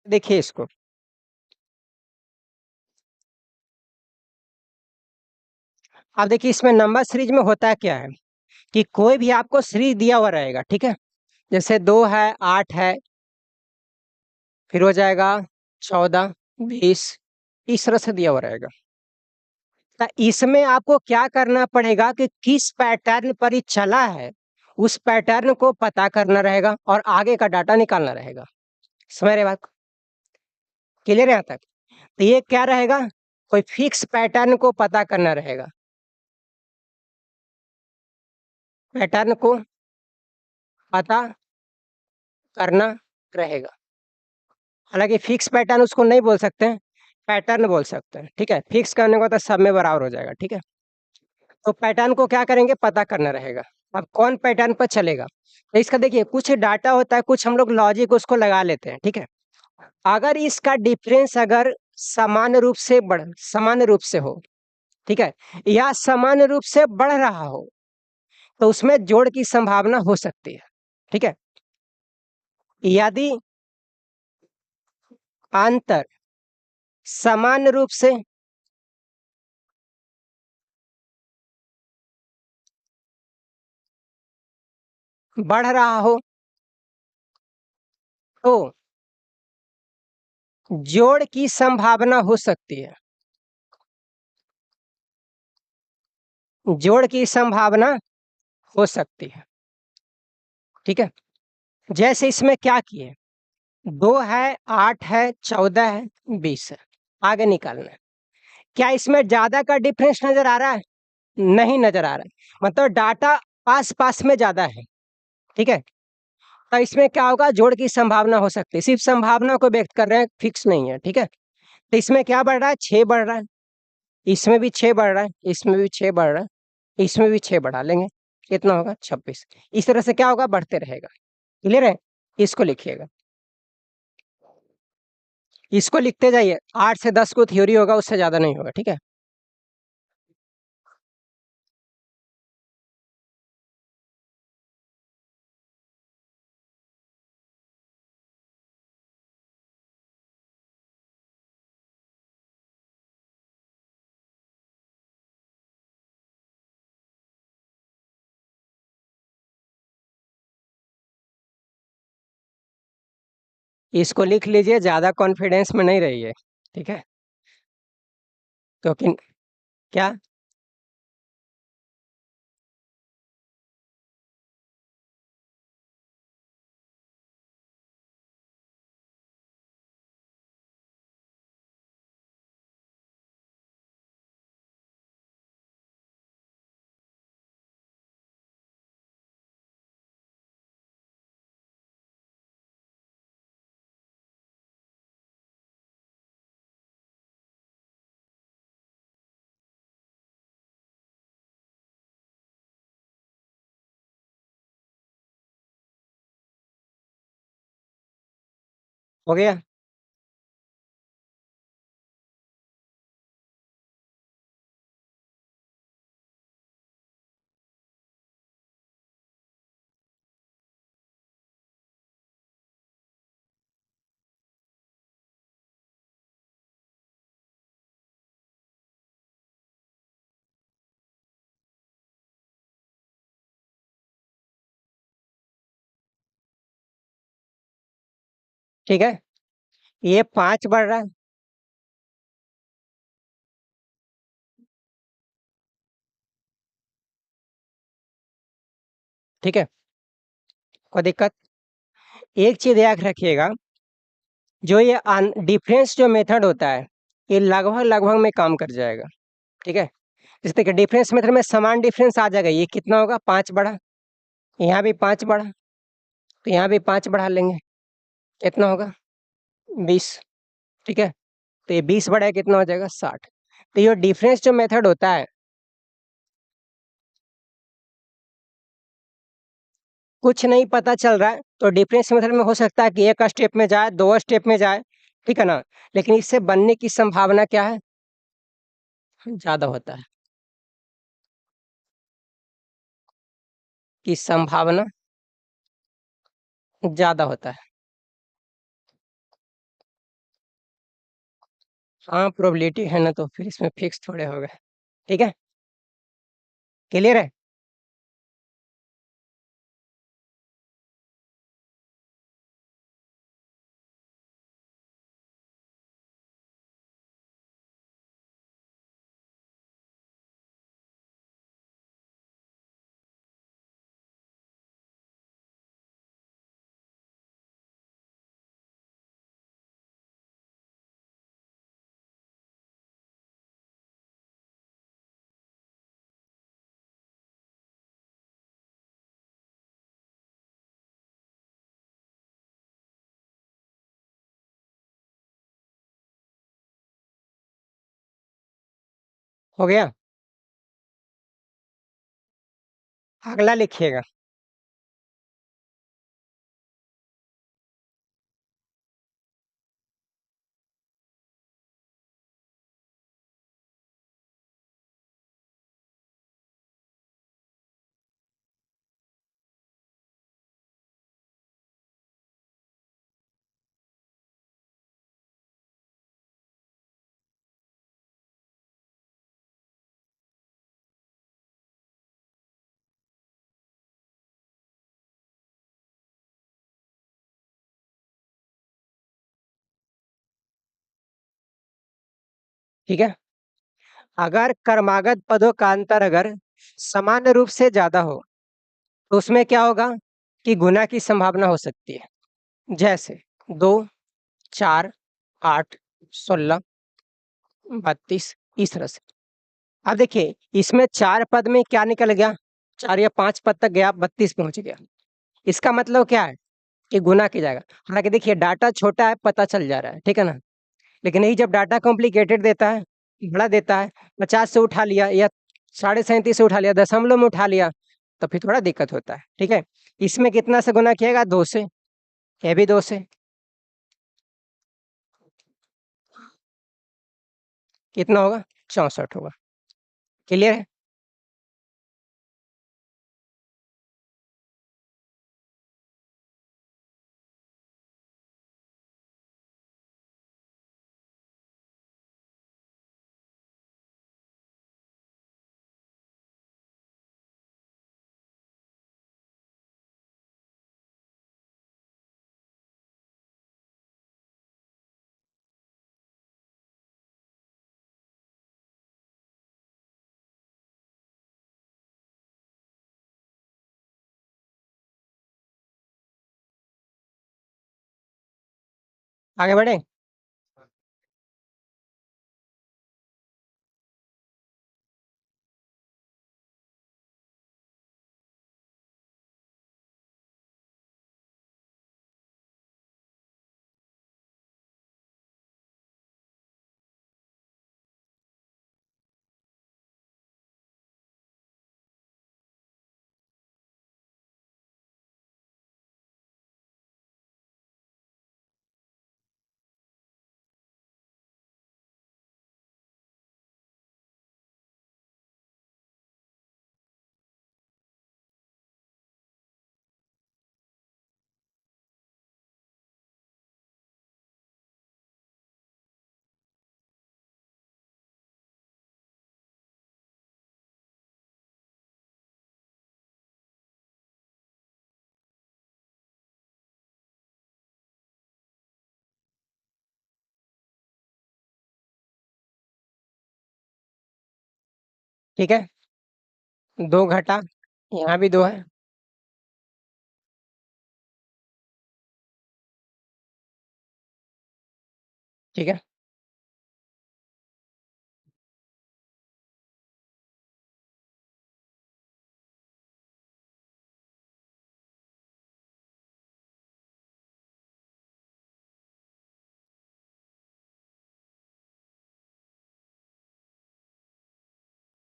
देखिए इसको। अब देखिए इसमें नंबर सीरीज में होता क्या है कि कोई भी आपको सीरीज दिया हुआ रहेगा, ठीक है? जैसे 2 है, 8 है, फिर हो जाएगा 14, 20, इस तरह से दिया हुआ रहेगा। तो इसमें आपको क्या करना पड़ेगा कि किस पैटर्न पर ये चला है, उस पैटर्न को पता करना रहेगा और आगे का डाटा निकालना रहेगा। समझ रहे बात? क्लियर है यहाँ तक? तो ये क्या रहेगा? कोई फिक्स पैटर्न को पता करना रहेगा। पैटर्न को पता करना रहेगा। हालाँकि फिक्स पैटर्न उसको नहीं बोल सकते हैं, पैटर्न बोल सकते हैं, ठीक है? फिक्स करने को तो सब में बराबर हो जाएगा, ठीक है? तो पैटर्न को क्या करेंगे? पता करना रहेगा। अब कौन पैटर्न पर चलेगा? तो इसका देखिए कुछ डाटा होता है, कुछ हम लोग लॉजिक उसको लगा लेते हैं, ठीक है? अगर इसका डिफरेंस अगर सामान्य रूप से हो, ठीक है? या सामान्य रूप से बढ़ रहा हो, तो उसमें जोड़ की संभावना हो सकती है, ठीक है? यदि अंतर सामान्य रूप से बढ़ रहा हो, तो जोड़ की संभावना हो सकती है। जोड़ की संभावना हो सकती है, ठीक है? जैसे इसमें क्या किए, 2 है, 8 है, 14 है, 20 है, आगे निकालना है। क्या इसमें ज़्यादा का डिफरेंस नज़र आ रहा है? नहीं नज़र आ रहा है, मतलब डाटा पास-पास में ज़्यादा है, ठीक है? तो इसमें क्या होगा, जोड़ की संभावना हो सकती है, सिर्फ़ संभावना को व्यक्त कर रहे हैं, फिक्स नहीं है, ठीक है? तो इसमें क्या बढ़ रहा है? 6 बढ़ रहा है, इसमें भी 6 बढ़ रहा है, इसमें भी 6 बढ़ रहा है, इसमें भी 6 बढ़ा लेंगे, कितना होगा? 26। इस तरह से क्या होगा? बढ़ते रहेगा। क्लियर है? इसको लिखिएगा। इसको लिखते जाइए, 8 से 10 को थ्योरी होगा, उससे ज़्यादा नहीं होगा, ठीक है? इसको लिख लीजिए, ज़्यादा कॉन्फिडेंस में नहीं रहिए, ठीक है? क्योंकि क्या? हो गया? ठीक है? ये 5 बढ़ रहा है, ठीक है? कोई दिक्कत? एक चीज़ याद रखिएगा, जो ये डिफरेंस जो मेथड होता है, ये लगभग-लगभग में काम कर जाएगा, ठीक है? जैसे देखिए डिफरेंस मेथड में समान डिफरेंस आ जाएगा, ये कितना होगा? 5 बढ़ा, यहाँ भी 5 बढ़ा, तो यहाँ भी 5 बढ़ा लेंगे, कितना होगा? 20, ठीक है? तो ये 20 बढ़ाया कितना हो जाएगा? 60। तो ये डिफरेंस जो मेथड होता है, कुछ नहीं पता चल रहा है, तो डिफरेंस मेथड में हो सकता है कि 1 स्टेप में जाए, 2 स्टेप में जाए, ठीक है ना? लेकिन इससे बनने की संभावना क्या है? ज़्यादा होता है, कि संभावना ज़्यादा होता है। हाँ, प्रोबेबिलिटी है ना, तो फिर इसमें फिक्स थोड़े हो गए। ठीक है? क्लियर है? हो गया? अगला लिखिएगा। ठीक है? अगर क्रमागत पदों का अंतर अगर सामान्य रूप से ज़्यादा हो, तो उसमें क्या होगा कि गुना की संभावना हो सकती है। जैसे 2, 4, 8, 16, 32, इस तरह से। अब देखिए, इसमें 4 पद में क्या निकल गया? 4 या 5 पद तक गया, 32 पहुँच गया। इसका मतलब क्या है? कि गुना किया जाएगा। हालाँकि देखिए, डाटा छोटा है, पता चल जा रहा है, ठीक है ना? लेकिन यही जब डाटा कॉम्प्लिकेटेड देता है, बड़ा देता है, 50 से उठा लिया या 37.5 से उठा लिया, दशमलव में उठा लिया, तो फिर थोड़ा दिक्कत होता है, ठीक है? इसमें कितना से गुना किएगा? 2 से, ये भी 2 से। कितना होगा? 64 होगा। क्लियर है? आगे बढ़ें? ठीक है? 2 घटा, यहाँ भी 2 है। ठीक है?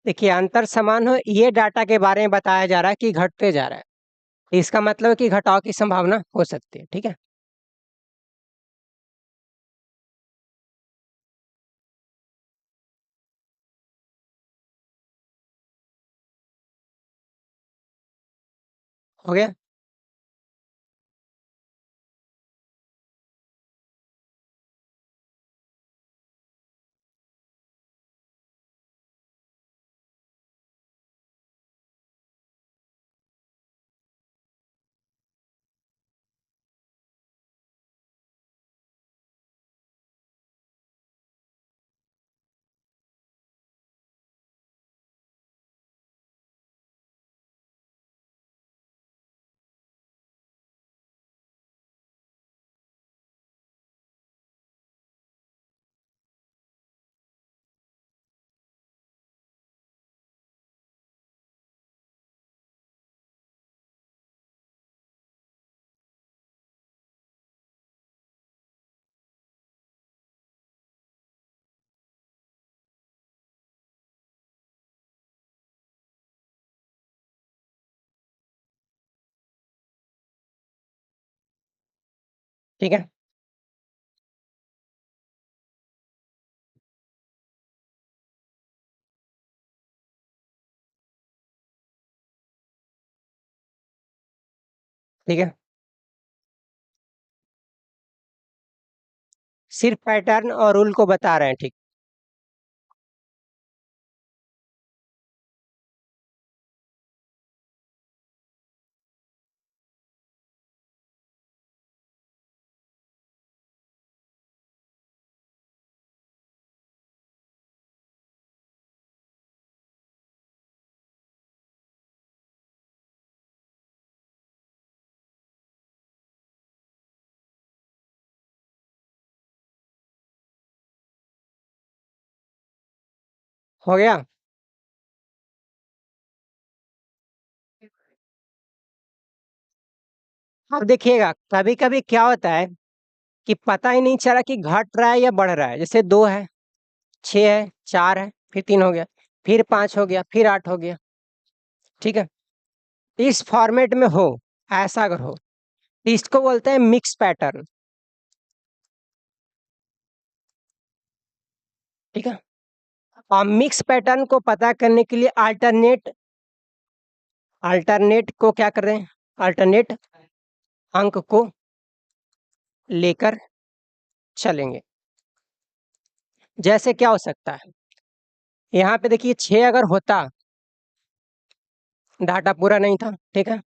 देखिए, अंतर समान हो, ये डाटा के बारे में बताया जा रहा है कि घटते जा रहा है। इसका मतलब है कि घटाव की संभावना हो सकती है, ठीक है? हो गया? ठीक है। ठीक है, सिर्फ पैटर्न और रूल को बता रहे हैं। ठीक, हो गया। अब देखिएगा, कभी कभी क्या होता है कि पता ही नहीं चला कि घट रहा है या बढ़ रहा है। जैसे 2 है, 6 है, 4 है, फिर 3 हो गया, फिर 5 हो गया, फिर 8 हो गया। ठीक है, इस फॉर्मेट में हो, ऐसा अगर हो तो इसको बोलते हैं मिक्स पैटर्न। ठीक है, और मिक्स पैटर्न को पता करने के लिए अल्टरनेट अल्टरनेट को क्या कर रहे हैं, अल्टरनेट अंक को लेकर चलेंगे। जैसे क्या हो सकता है, यहाँ पे देखिए 6 अगर होता, डाटा पूरा नहीं था। ठीक है,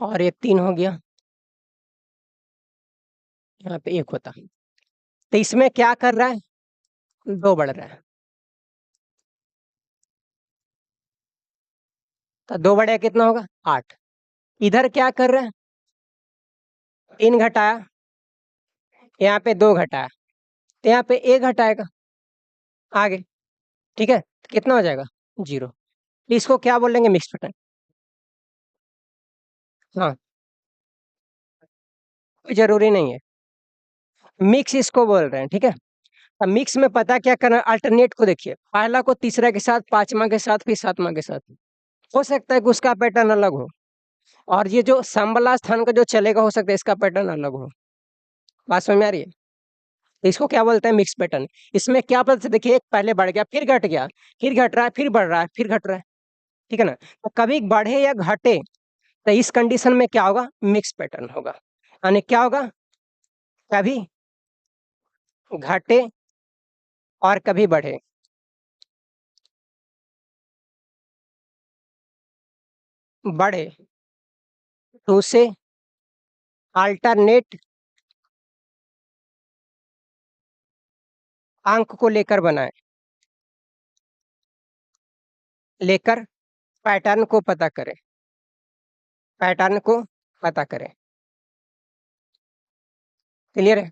और ये 3 हो गया, यहाँ पे 1 होता, तो इसमें क्या कर रहा है, 2 बढ़ रहा है। तो 2 बढ़िया कितना होगा, 8। इधर क्या कर रहा है, 3 घटाया, यहाँ पे 2 घटाया, तो यहाँ पे 1 घटाएगा आगे। ठीक है, तो कितना हो जाएगा, 0। इसको क्या बोलेंगे, मिक्स पैटर्न। हाँ, कोई जरूरी नहीं है, मिक्स इसको बोल रहे हैं। ठीक है, अब मिक्स में पता क्या करना, अल्टरनेट को देखिए, पहला को तीसरा के साथ, पांचवा के साथ, फिर सातवां के साथ। हो सकता है कि उसका पैटर्न अलग हो, और ये जो संबला स्थान का जो चलेगा, हो सकता है इसका पैटर्न अलग हो। बात समझ में आ रही है, तो इसको क्या बोलते हैं, मिक्स पैटर्न। इसमें क्या पता से देखिए, एक पहले बढ़ गया, फिर घट गया, फिर घट रहा है, फिर बढ़ रहा है, फिर घट रहा है। ठीक है ना, तो कभी बढ़े या घटे, तो इस कंडीशन में क्या होगा, मिक्स पैटर्न होगा। यानी क्या होगा, कभी घटे और कभी बढ़े। बढ़े तो उसे अल्टरनेट अंक को लेकर बनाए, लेकर पैटर्न को पता करें, पैटर्न को पता करें। क्लियर है।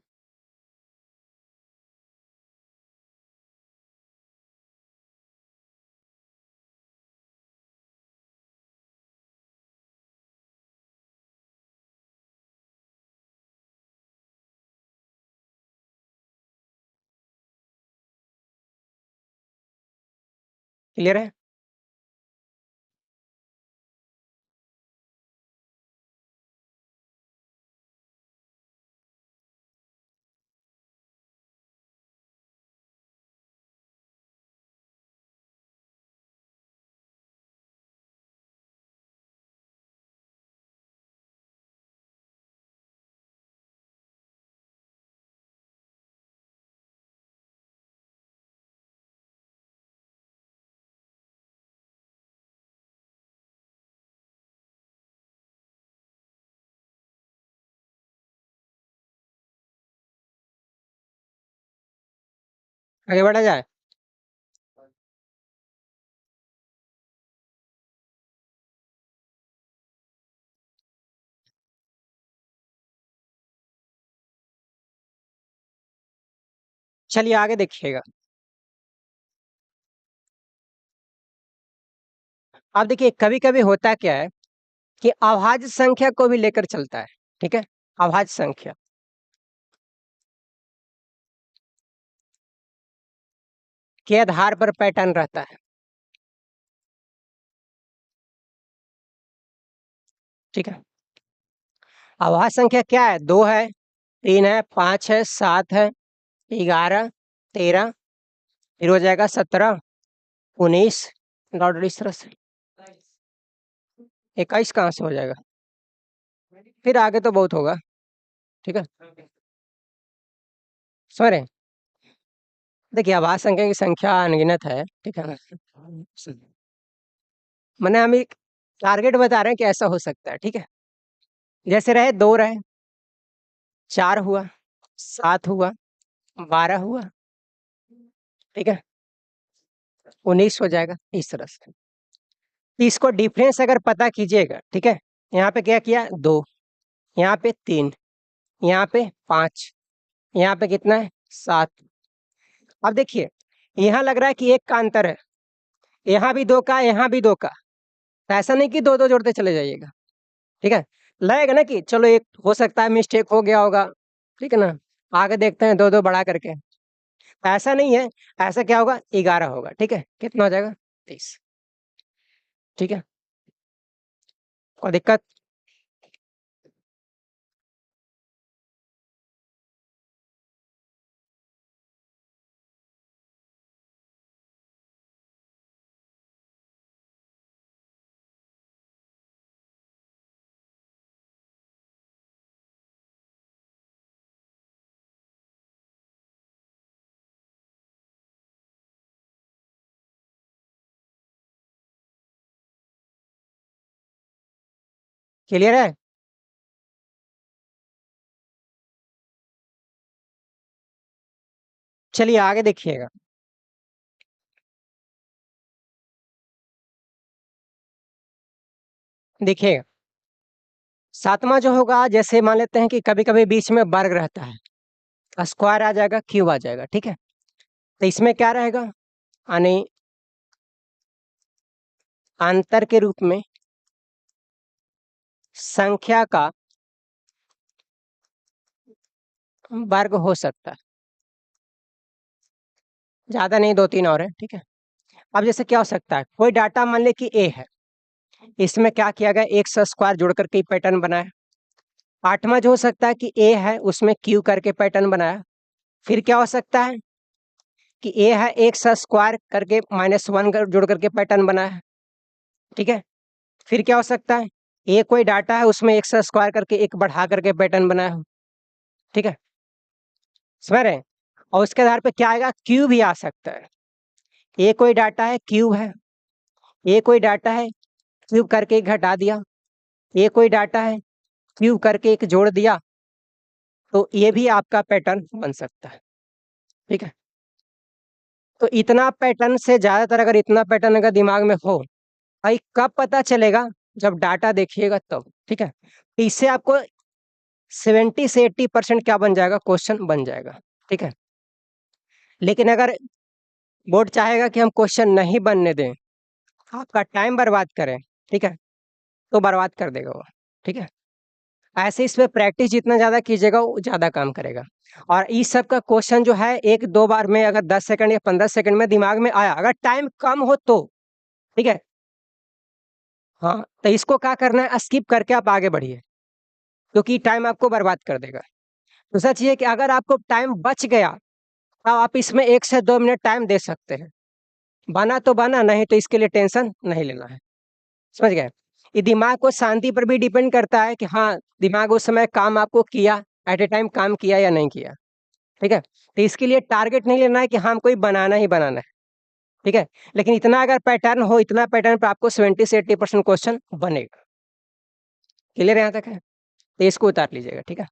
क्लियर है। आगे बढ़ा जाए। चलिए आगे देखिएगा। अब देखिए, कभी कभी होता क्या है कि अभाज्य संख्या को भी लेकर चलता है। ठीक है, अभाज्य संख्या के आधार पर पैटर्न रहता है। ठीक है, अभाज्य संख्या क्या है, 2 है, 3 है, 5 है, 7 है, 11, 13, फिर हो जाएगा 17, 19, डॉट इस तरह से 21 कहाँ से हो जाएगा? फिर आगे तो बहुत होगा। ठीक है, समझ रहे हैं? देखिए, आभाज्य संख्या की संख्या अनगिनत है, ठीक है ना? मैंने हम एक टारगेट बता रहे हैं कि ऐसा हो सकता है, ठीक है? जैसे रहे 2 रहे, 4 हुआ, 7 हुआ, 12 हुआ, ठीक है? 19 हो जाएगा इस तरह से। इसको डिफरेंस अगर पता कीजिएगा, ठीक है? यहाँ पे क्या किया? 2, यहाँ पे 3, यहाँ पे 5, यहाँ पे कितना है? 7। अब देखिए, यहाँ लग रहा है कि 1 का अंतर है, यहाँ भी 2 का, यहाँ भी 2 का। तो ऐसा नहीं कि 2-2 जोड़ते चले जाइएगा, ठीक है? लगेगा ना कि चलो एक हो सकता है मिस्टेक हो गया होगा, ठीक है ना? आगे देखते हैं 2-2 बढ़ा करके। ऐसा नहीं है, ऐसा क्या होगा? 11 होगा, ठीक है? कितना हो जाएगा? 30, ठीक है? कोई दिक्कत? क्लियर है? चलिए आगे देखिएगा। देखिएगा, 7वां जो होगा, जैसे मान लेते हैं कि कभी-कभी बीच में वर्ग रहता है, स्क्वायर आ जाएगा, क्यूब आ जाएगा, ठीक है? तो इसमें क्या रहेगा? यानी अंतर के रूप में संख्या का वर्ग हो सकता है। ज़्यादा नहीं, 2-3 और है, ठीक है? अब जैसे क्या हो सकता है? कोई डाटा मान लें कि ए है, इसमें क्या किया गया? एक से स्क्वायर जोड़ करके पैटर्न बनाया। 8वां जो हो सकता है कि ए है, उसमें क्यू करके पैटर्न बनाया। फिर क्या हो सकता है कि ए है, एक से स्क्वायर करके -1 कर जोड़ करके पैटर्न बनाया है, ठीक है? फिर क्या हो सकता है? ए कोई डाटा है, उसमें एक से स्क्वायर करके एक बढ़ा करके पैटर्न बनाया हो, ठीक है? समझ रहे हैं? और उसके आधार पे क्या आएगा? क्यू भी आ सकता है। ए कोई डाटा है, क्यूब है। ए कोई डाटा है, क्यूब करके एक घटा दिया। ए कोई डाटा है, क्यूब करके एक जोड़ दिया। तो ये भी आपका पैटर्न बन सकता है, ठीक है? तो इतना पैटर्न से ज़्यादातर अगर इतना पैटर्न अगर दिमाग में हो, भाई कब पता चलेगा? जब डाटा देखिएगा तब, ठीक है? तो इससे आपको 70 से 80% क्या बन जाएगा? क्वेश्चन बन जाएगा, ठीक है? लेकिन अगर बोर्ड चाहेगा कि हम क्वेश्चन नहीं बनने दें, आपका टाइम बर्बाद करें, ठीक है? तो बर्बाद कर देगा वो, ठीक है? ऐसे इसमें प्रैक्टिस जितना ज़्यादा कीजिएगा, वो ज़्यादा काम करेगा। और इस सब का क्वेश्चन जो है 1-2 बार में अगर 10 सेकंड या 15 सेकंड में दिमाग में आया, अगर टाइम कम हो तो, ठीक है? हाँ, तो इसको क्या करना है? स्किप करके आप आगे बढ़िए, क्योंकि टाइम आपको बर्बाद कर देगा। दूसरा चीज़ है कि अगर आपको टाइम बच गया, तो आप इसमें 1 से 2 मिनट टाइम दे सकते हैं। बना तो बना, नहीं तो इसके लिए टेंशन नहीं लेना है। समझ गए? ये दिमाग को शांति पर भी डिपेंड करता है कि हाँ, दिमाग उस समय काम आपको किया, एट अ टाइम काम किया या नहीं किया, ठीक है? तो इसके लिए टारगेट नहीं लेना है कि हाँ, हमको ये बनाना ही बनाना है, ठीक है? लेकिन इतना अगर पैटर्न हो, इतना पैटर्न पे आपको 70 से 80% क्वेश्चन बनेगा। क्लियर यहाँ तक है? तो इसको उतार लीजिएगा, ठीक है?